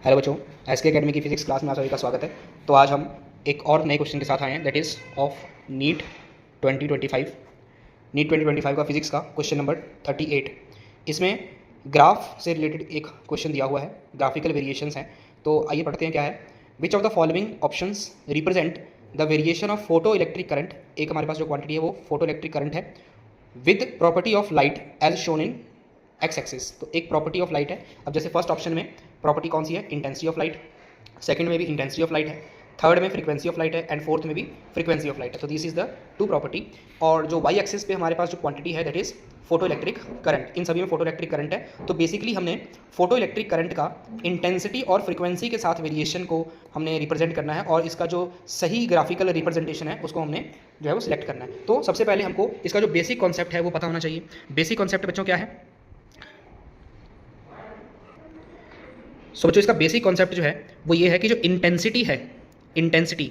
Hello बच्चों, SK academy की physics class में आप सभी का स्वागत है। तो आज हम एक और नए क्वेश्चन के साथ आए हैं, that is of NEET 2025। NEET 2025 का फिजिक्स का क्वेश्चन नंबर 38। इसमें ग्राफ से रिलेटेड एक क्वेश्चन दिया हुआ है, ग्राफिकल वेरिएशंस हैं। तो आइए पढ़ते हैं क्या है। Which of the following options represent the variation of photo electric current. एक हमारे पास जो क्वांटिटी है वो फोटो इलेक्ट्रिक करंट है with property of light as shown in x axis. तो एक प्रॉपर्टी ऑफ लाइट है। अब जैसे फर्स्ट ऑप्शन में प्रॉपर्टी कौन सी है, इंटेंसिटी ऑफ लाइट, सेकंड में भी इंटेंसिटी ऑफ लाइट है, थर्ड में फ्रीक्वेंसी ऑफ लाइट है एंड फोर्थ में भी फ्रीक्वेंसी ऑफ लाइट है। तो this is the two property. और जो वाई एक्सिस पे हमारे पास जो क्वांटिटी है that is photo electric current, इन सभी में फोटो इलेक्ट्रिक करंट है। तो बेसिकली हमने फोटो इलेक्ट्रिक करंट का इंटेंसिटी और फ्रीक्वेंसी के साथ वेरिएशन को हमने रिप्रेजेंट करना है और इसका जो सही ग्राफिकल रिप्रेजेंटेशन है उसको हमने जो है वो सिलेक्ट करना है। तो सबसे पहले हमको इसका जो बेसिक कॉन्सेप्ट है वो पता होना चाहिए। बेसिक कॉन्सेप्ट बच्चों क्या है? सो बच्चों इसका बेसिक कॉन्सेप्ट जो है वो ये है कि जो इंटेंसिटी है, इंटेंसिटी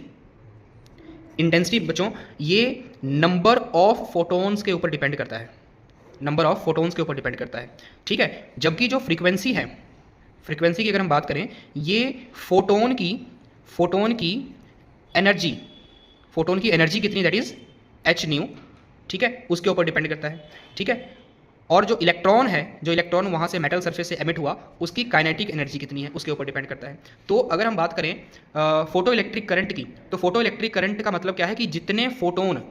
बच्चों ये नंबर ऑफ फोटोन्स के ऊपर डिपेंड करता है, नंबर ऑफ फोटोन्स के ऊपर डिपेंड करता है, ठीक है। जबकि जो फ्रीक्वेंसी है, फ्रीक्वेंसी की अगर हम बात करें, ये फोटोन की एनर्जी, फोटोन की एनर्जी कितनी, दैट इज एच न्यू, ठीक है, उसके ऊपर डिपेंड करता है, ठीक है। और जो इलेक्ट्रॉन है, जो इलेक्ट्रॉन वहाँ से मेटल सरफेस से एमिट हुआ, उसकी काइनेटिक एनर्जी कितनी है उसके ऊपर डिपेंड करता है। तो अगर हम बात करें फोटो इलेक्ट्रिक करंट की, तो फोटो इलेक्ट्रिक करंट का मतलब क्या है कि जितने फोटोन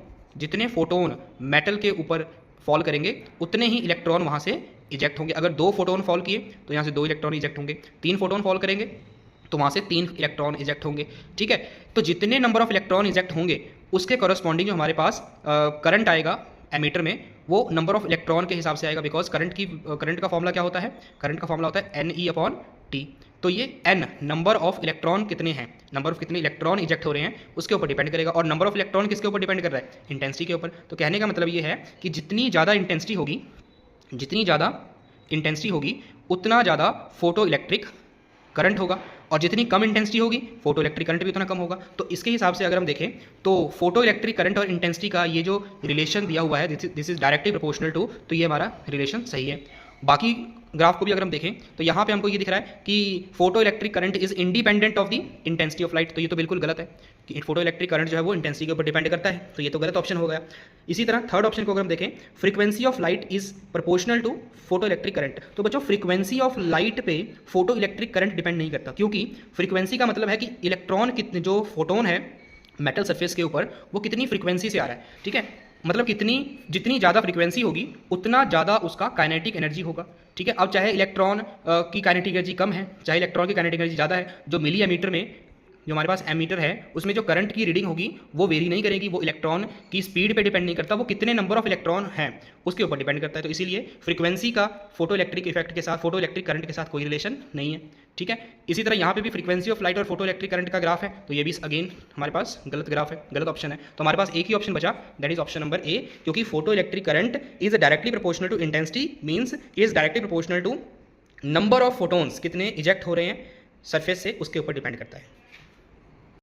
मेटल के ऊपर फॉल करेंगे उतने ही इलेक्ट्रॉन वहाँ से इजेक्ट होंगे। अगर 2 फोटोन फॉल किए तो यहाँ से 2 इलेक्ट्रॉन इजेक्ट होंगे, 3 फोटोन फॉल करेंगे तो वहाँ से 3 इलेक्ट्रॉन इजेक्ट होंगे, ठीक है। तो जितने नंबर ऑफ इलेक्ट्रॉन इजेक्ट होंगे उसके करस्पॉन्डिंग जो हमारे पास करंट आएगा एमीटर में, वो नंबर ऑफ इलेक्ट्रॉन के हिसाब से आएगा। बिकॉज करंट का फॉर्मूला क्या होता है? करंट का फॉर्मूला होता है NE/T। तो ये N नंबर ऑफ इलेक्ट्रॉन कितने हैं, नंबर ऑफ कितने इलेक्ट्रॉन इजेक्ट हो रहे हैं उसके ऊपर डिपेंड करेगा। और नंबर ऑफ इलेक्ट्रॉन किसके ऊपर डिपेंड कर रहा है? इंटेंसिटी के ऊपर। तो कहने का मतलब ये है कि जितनी ज़्यादा इंटेंसिटी होगी उतना ज़्यादा फोटो इलेक्ट्रिक करंट होगा, और जितनी कम इंटेंसिटी होगी फोटो इलेक्ट्रिक करंट भी उतना कम होगा। तो इसके हिसाब से अगर हम देखें तो फोटो इलेक्ट्रिक करंट और इंटेंसिटी का ये जो रिलेशन दिया हुआ है this is directly proportional to, तो ये हमारा रिलेशन सही है। बाकी ग्राफ को भी अगर हम देखें तो यहाँ पे हमको ये दिख रहा है कि photo electric current is independent of the intensity of light. तो ये तो बिल्कुल गलत है कि फोटो इलेक्ट्रिक करंट जो है वो इंटेंसिटी के ऊपर डिपेंड करता है, तो ये तो गलत ऑप्शन हो गया। इसी तरह थर्ड ऑप्शन को अगर हम देखें, frequency of light is proportional to photo electric current. तो बच्चों फ्रीक्वेंसी ऑफ लाइट पे फोटो इलेक्ट्रिक करंट डिपेंड नहीं करता, क्योंकि फ्रीक्वेंसी का मतलब है कि इलेक्ट्रॉन कितने, जो फोटोन है मेटल सरफेस के ऊपर, वो कितनी फ्रीक्वेंसी से आ रहा है, ठीक है। मतलब जितनी ज़्यादा फ्रीक्वेंसी होगी उतना ज़्यादा उसका काइनेटिक एनर्जी होगा, ठीक है। अब चाहे इलेक्ट्रॉन की काइनेटिक एनर्जी कम है, चाहे इलेक्ट्रॉन की काइनेटिक एनर्जी ज़्यादा है, जो मिली एमीटर में, जो हमारे पास एमीटर है उसमें जो करंट की रीडिंग होगी वो वेरी नहीं करेगी, वो इलेक्ट्रॉन की स्पीड पे डिपेंड नहीं करता, वो कितने नंबर ऑफ इलेक्ट्रॉन हैं उसके ऊपर डिपेंड करता है। तो इसीलिए फ्रीक्वेंसी का फोटो इलेक्ट्रिक इफेक्ट के साथ, फोटो इलेक्ट्रिक करंट के साथ कोई रिलेशन नहीं है, ठीक है। इसी तरह यहाँ पे भी फ्रीक्वेंसी ऑफ लाइट और फोटो इलेक्ट्रिक करंट का ग्राफ है, तो ये भी अगेन हमारे पास गलत ग्राफ है, गलत ऑप्शन है। तो हमारे पास एक ही ऑप्शन बचा, that is option number A, क्योंकि photo electric current is directly proportional to intensity, means is directly proportional to number of photons कितने इजेक्ट हो रहे हैं सरफेस से, उसके ऊपर डिपेंड करता है।